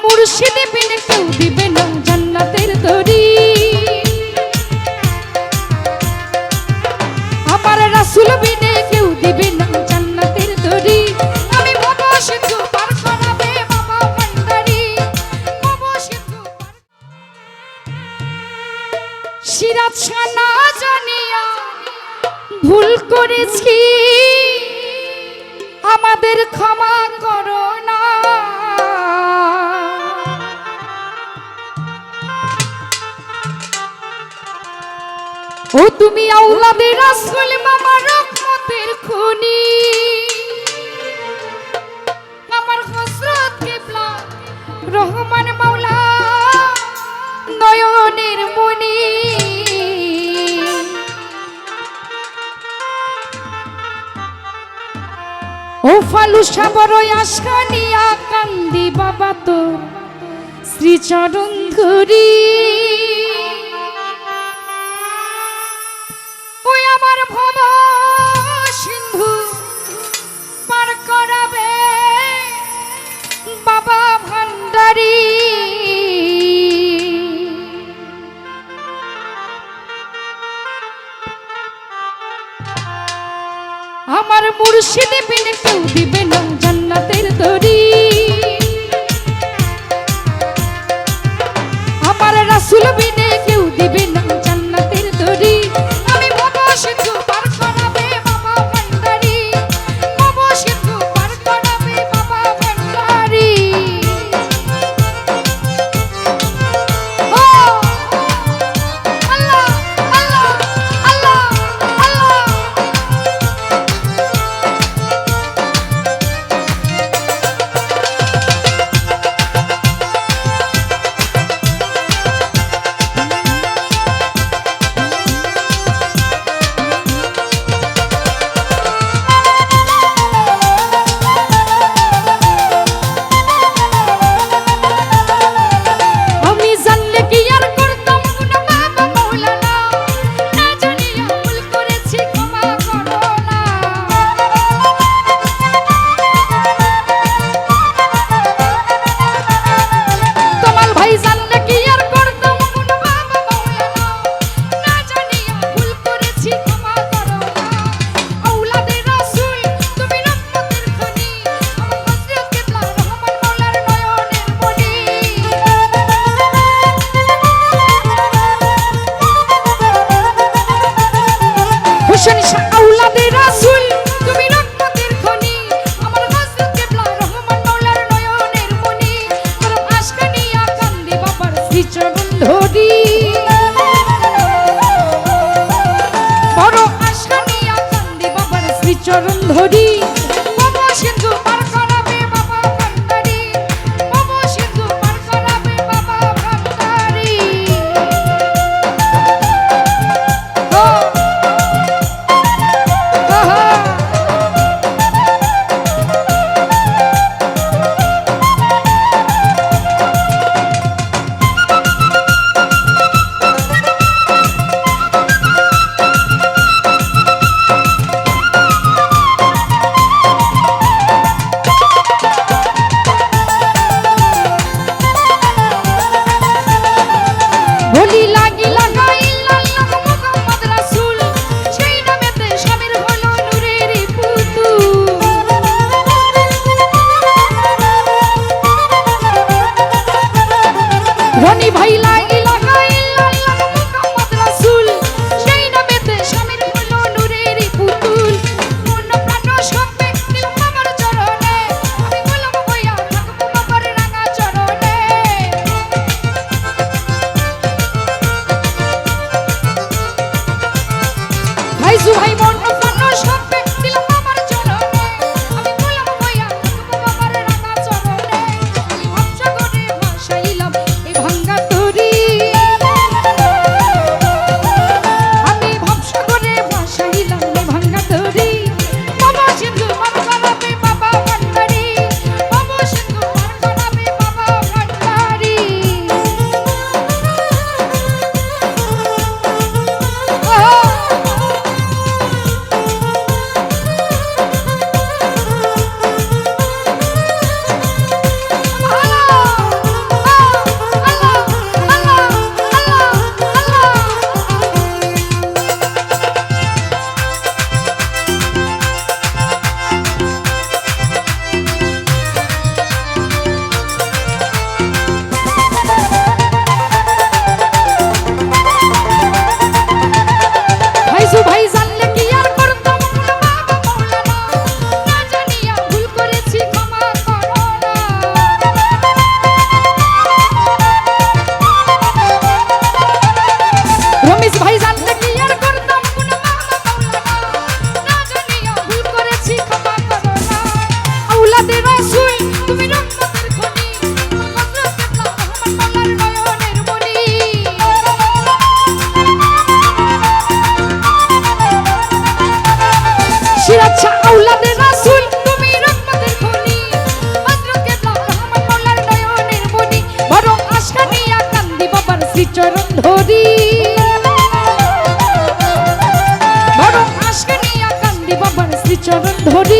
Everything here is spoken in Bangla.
মুর্শিদ বিনে কেউ দিবে না জান্নাতের তরি। আমার রাসূল বিনে কেউ দিবে না জান্নাতের তরি। আমি ভব সিন্ধু পার করাবে বাবা ভান্ডারী, ভব সিন্ধু পার। সিরাত শাহ না জানিয়া ভুল করেছি, আমাদের ক্ষমা করো না। ও তুমি আওলাদে রাসূল বাবা রহমতের খনি, আমার হযরত কিবলা রহমান মাওলা নয়নের মনি। ও ফালুসা বড় আশা নিয়া কান্দি বাবা তো শ্রীচরণ ধরি। ওই আমার ভব সিন্ধু পার করাবে বাবা ভান্ডারী। আমার মুর্শিদ বিনে কেউ দিবে না জান্নাতের তরি। আমার রাসূল বিনে কেউ দিবে না জান্নাতের তরি। আমি ভব সিন্ধু পার করাবে বাবা ভান্ডারী, ভব সিন্ধু পার করাবে বাবা ভান্ডারী। ও আল্লাহ আল্লাহ আল্লাহ আল্লাহ। চরণ ধরি বাবা সিন্ধু পার করাবে বাবা ভান্ডারী, বাবা সিন্ধু পার করাবে বাবা ভান্ডারী। রনি ভাই লা ইলাহা ইল্লাল্লাহ মুহাম্মদ রাসূল, সেই নামেতে স্বামীর হলো নূরের পুতুল। মন প্রাণ সবে দিল বাবার চরণে, আমি গোলাম হইয়া থাকবো বাবার রাঙা চরণে। ভাই সুহাই মন প্রাণ সবে দিল বাবার চরণে, আমি গোলাম হইয়া থাকবো বাবার রাঙা চরণে। এই ভাবসাগরে ভাসাইলাম এই ভাঙ্গা তরি। ধরি বড় আশকে নিয়া কান্দি বাবার শ্রীচরণ ধরি